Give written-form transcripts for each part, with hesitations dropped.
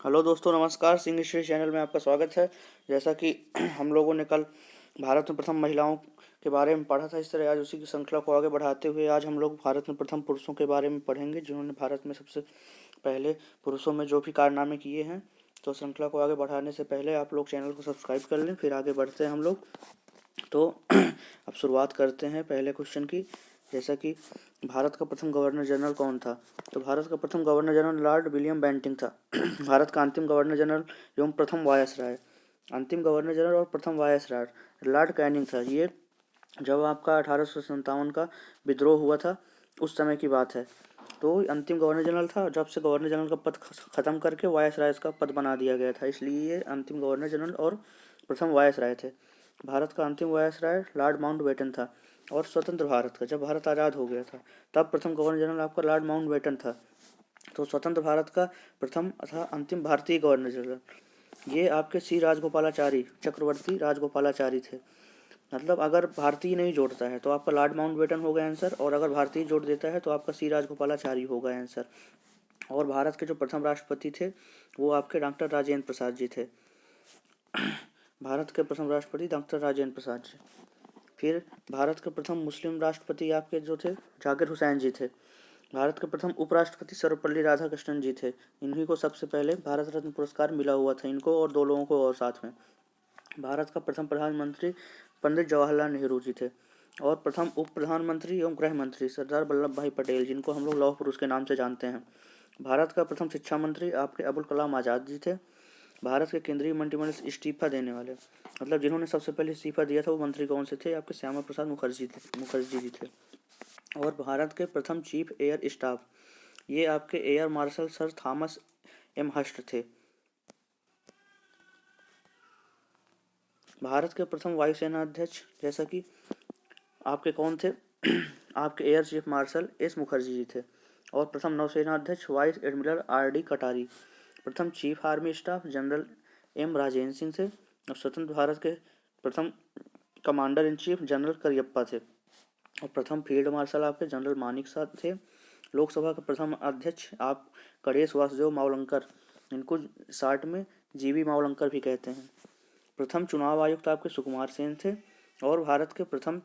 Hello दोस्तों, नमस्कार। Singh history channel में आपका स्वागत है। जैसा कि हम लोगों ने कल भारत में प्रथम महिलाओं के बारे में पढ़ा था, इस तरह आज उसी की श्रृंखला को आगे बढ़ाते हुए आज हम लोग भारत में प्रथम पुरुषों के बारे में पढ़ेंगे, जिन्होंने भारत में सबसे पहले पुरुषों में जो भी कारनामे किए हैं। तो श्रृंखला को आगे बढ़ाने से पहले आप लोग चैनल को सब्सक्राइब कर लें, फिर आगे बढ़ते हैं हम लोग। तो अब शुरुआत करते हैं पहले क्वेश्चन की। जैसा कि भारत का प्रथम गवर्नर जनरल कौन था? तो भारत का प्रथम governor general Lord William Bentinck था। भारत का अंतिम गवर्नर जनरल एवं प्रथम वायसराय, अंतिम गवर्नर जनरल और प्रथम वायसराय लॉर्ड कैनिंग था। ये जब आपका 1857 का विद्रोह हुआ था उस समय की बात है। तो अंतिम गवर्नर जनरल था, जब से गवर्नर जनरल का पद खत्म करके वायसराय का पद बना दिया गया था, इसलिए ये अंतिम गवर्नर जनरल और प्रथम वायसराय थे। भारत का अंतिम वायसराय लॉर्ड माउंटबेटन था। और स्वतंत्र भारत का, जब भारत आज़ाद हो गया था, तब प्रथम गवर्नर जनरल आपका लॉर्ड माउंटबेटन था। तो स्वतंत्र भारत का प्रथम तथा अंतिम भारतीय गवर्नर जनरल ये आपके सी राजगोपालाचारी, चक्रवर्ती राजगोपालाचारी थे। मतलब अगर भारतीय नहीं जोड़ता है तो आपका लॉर्ड माउंटबेटन होगा आंसर, और अगर भारतीय जोड़ देता है तो आपका सी राजगोपालाचारी होगा आंसर। और भारत के जो प्रथम राष्ट्रपति थे वो आपके डॉक्टर राजेंद्र प्रसाद जी थे। भारत के प्रथम राष्ट्रपति डॉक्टर राजेंद्र प्रसाद जी। फिर भारत के प्रथम मुस्लिम राष्ट्रपति आपके जो थे जाकिर हुसैन जी थे। भारत के प्रथम उपराष्ट्रपति सर्वपल्ली राधाकृष्णन जी थे। इन्हीं को सबसे पहले भारत रत्न पुरस्कार मिला हुआ था, इनको और दो लोगों को और साथ में। भारत का प्रथम प्रधानमंत्री पंडित जवाहरलाल नेहरू जी थे। और प्रथम उप प्रधानमंत्री एवं गृह मंत्री सरदार वल्लभ भाई पटेल, जिनको हम लोग लौह पुरुष के नाम से जानते हैं। भारत का प्रथम शिक्षा मंत्री आपके अबुल कलाम आज़ाद जी थे। भारत के केंद्रीय मंत्रिमंडल से इस्तीफा देने वाले, मतलब जिन्होंने सबसे पहले इस्तीफा दिया था, वो मंत्री कौन से थे? आपके श्यामा प्रसाद मुखर्जी जी थे। और भारत के प्रथम चीफ एयर स्टाफ ये आपके air marshal sir Thomas M हस्ट थे। भारत के प्रथम वायुसेना अध्यक्ष जैसा कि आपके कौन थे? आपके air chief marshal S Mukherjee ji थे। और प्रथम नौसेना अध्यक्ष वाइस एडमिरल RD कटारी। प्रथम chief army staff general M Rajendra Singh थे। और स्वतंत्र भारत के प्रथम commander in chief general Cariappa थे। और प्रथम फील्ड मार्शल आपके जनरल मानिक साह थे। लोकसभा के प्रथम अध्यक्ष आप गणेश वासुदेव मावलंकर, इनको शार्ट में GV मावलंकर भी कहते हैं। प्रथम चुनाव आयुक्त आपके सुकुमार सेन थे। और भारत के प्रथम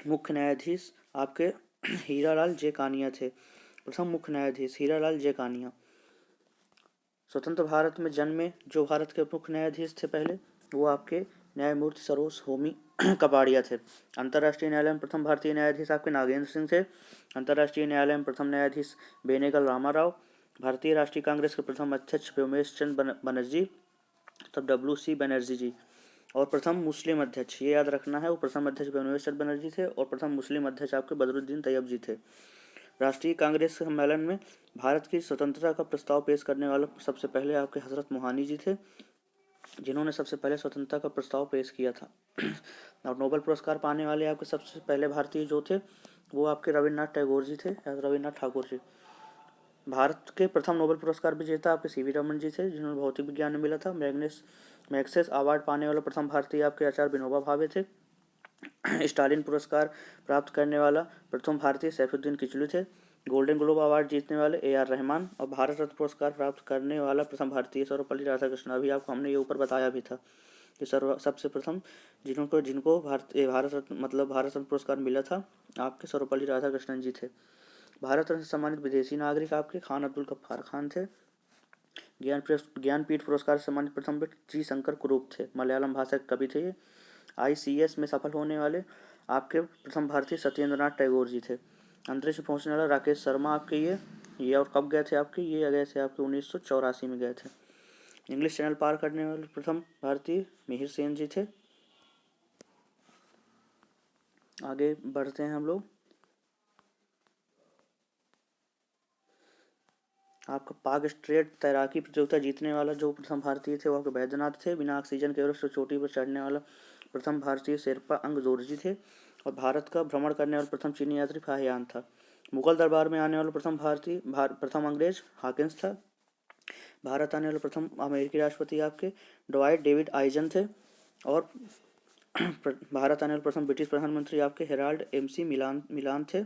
मुख्य न्यायाधीश आपके हीरालाल जे कानिया थे। प्रथम मुख्य न्यायाधीश हीरालाल जे कानिया। स्वतंत्र भारत में जन्मे जो भारत के मुख्य न्यायाधीश थे पहले, वो आपके न्यायमूर्ति सरोज होमी कपाड़िया थे। अंतर्राष्ट्रीय न्यायालय में प्रथम भारतीय न्यायाधीश आपके नागेंद्र सिंह थे। अंतर्राष्ट्रीय न्यायालय में प्रथम न्यायाधीश बेनेगल रामाराव। भारतीय राष्ट्रीय कांग्रेस के प्रथम अध्यक्ष व्योमेश चंद्र बनर्जी, तब WC बनर्जी जी। और प्रथम मुस्लिम अध्यक्ष, ये याद रखना है, वो प्रथम अध्यक्ष व्योमेश चंद्र बनर्जी थे। और प्रथम मुस्लिम अध्यक्ष आपके बदरुद्दीन तैयब जी थे। राष्ट्रीय कांग्रेस सम्मेलन में भारत की स्वतंत्रता का प्रस्ताव पेश करने वाले सबसे पहले आपके हजरत मोहानी जी थे, जिन्होंने सबसे पहले स्वतंत्रता का प्रस्ताव पेश किया था। और नोबेल पुरस्कार पाने वाले आपके सबसे पहले भारतीय जो थे वो आपके रविन्द्रनाथ टैगोर जी थे, रविन्द्रनाथ ठाकुर जी। भारत के प्रथम नोबेल पुरस्कार विजेता आपके CV रमन जी थे, जिन्होंने भौतिक विज्ञान में मिला था। मैग्सेस अवार्ड पाने वाले प्रथम भारतीय आपके आचार्य विनोबा भावे थे। स्टालिन पुरस्कार प्राप्त करने वाला प्रथम भारतीय सैफुद्दीन किचलू थे। गोल्डन ग्लोब अवार्ड जीतने वाले AR रहमान। और भारत रत्न पुरस्कार प्राप्त करने वाला प्रथम भारतीय सर्वपल्ली राधाकृष्णन। अभी आपको हमने ये ऊपर बताया भी था कि सबसे प्रथम जिनको भारत रत्न मतलब भारत रत्न पुरस्कार मिला था आपके सर्वपल्ली राधाकृष्णन जी थे। भारत रत्न से सम्मानित विदेशी नागरिक आपके खान अब्दुल गफ्फार खान थे। ज्ञानपीठ पुरस्कार से सम्मानित प्रथम व्यक्ति G शंकर कुरूप थे, मलयालम भाषा के कवि थे ये। ICS में सफल होने वाले आपके प्रथम भारतीय सत्येंद्रनाथ टैगोर जी थे। अंतरिक्ष में पहुंचने वाला राकेश शर्मा आपके ये और कब गए थे आपके? ये गए थे आपके 1984 में गए थे। इंग्लिश चैनल पार करने वाले प्रथम भारतीय मिहिर सेन जी थे। आगे बढ़ते हैं हम लोग। आपका पाक स्ट्रेट तैराकी प्रतियोगिता जीतने वाला जो प्रथम भारतीय थे वो आपके बैद्यनाथ थे। बिना ऑक्सीजन के एवरेस्ट चोटी पर चढ़ने वाला प्रथम भारतीय शेरपा अंग जोरजी थे। और भारत का भ्रमण करने वाला प्रथम चीनी यात्री फाहियान था। मुगल दरबार में आने वाला प्रथम अंग्रेज हॉकिंस था। भारत आने वाले प्रथम अमेरिकी राष्ट्रपति आपके डवाइट डेविड आइजन थे। और भारत आने वाले प्रथम ब्रिटिश प्रधानमंत्री आपके हेराल्ड MC मिलान थे।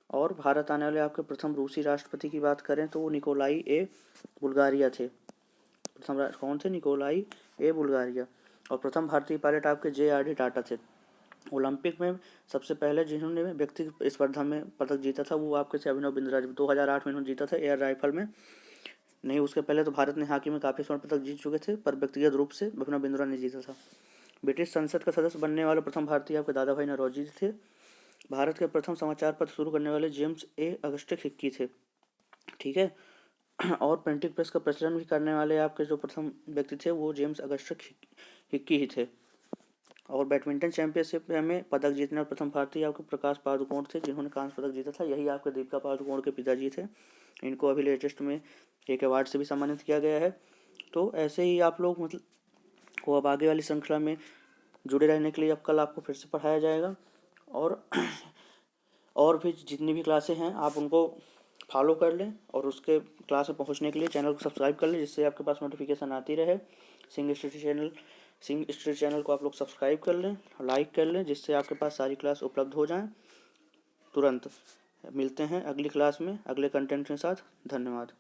और भारत आने वाले आपके प्रथम रूसी राष्ट्रपति की बात करें तो वो निकोलाई A बुल्गारिया थे। प्रथम कौन थे? निकोलाई ए बुल्गारिया। और प्रथम भारतीय पायलट आपके JRD टाटा थे। ओलंपिक में सबसे पहले जिन्होंने व्यक्तिगत स्पर्धा में पदक जीता था वो आपके थे अभिनव बिंद्रा। 2008 में इन्होंने जीता था एयर राइफल में। नहीं, उसके पहले तो भारत ने हॉकी में काफ़ी स्वर्ण पदक जीत चुके थे, पर व्यक्तिगत रूप से अभिनव बिंद्रा ने जीता था। ब्रिटिश संसद का सदस्य बनने वाले प्रथम भारतीय आपके दादा भाई नौरोजी थे। भारत के प्रथम समाचार पत्र शुरू करने वाले जेम्स ए अगस्टिक हिक्की थे। ठीक है। और प्रिंटिंग प्रेस का प्रचलन भी करने वाले आपके जो प्रथम व्यक्ति थे वो जेम्स अगस्टिक हिक्की ही थे। और बैडमिंटन चैंपियनशिप में पदक जीतने वाले प्रथम भारतीय आपके प्रकाश पादुकोण थे, जिन्होंने कांस्य पदक जीता था। यही आपके दीपिका पादुकोण के पिताजी थे। इनको अभी लेटेस्ट में एक अवार्ड से भी सम्मानित किया गया है। तो ऐसे ही आप लोग मतलब को अब आगे वाली श्रृंखला में जुड़े रहने के लिए अब कल आपको फिर से पढ़ाया जाएगा। और भी जितनी भी क्लासें हैं आप उनको फॉलो कर लें और उसके क्लास में पहुंचने के लिए चैनल को सब्सक्राइब कर लें, जिससे आपके पास नोटिफिकेशन आती रहे। सिंग स्टडी चैनल को आप लोग सब्सक्राइब कर लें, लाइक कर लें, जिससे आपके पास सारी क्लास उपलब्ध हो जाएं तुरंत। मिलते हैं अगली क्लास में अगले कंटेंट के साथ। धन्यवाद।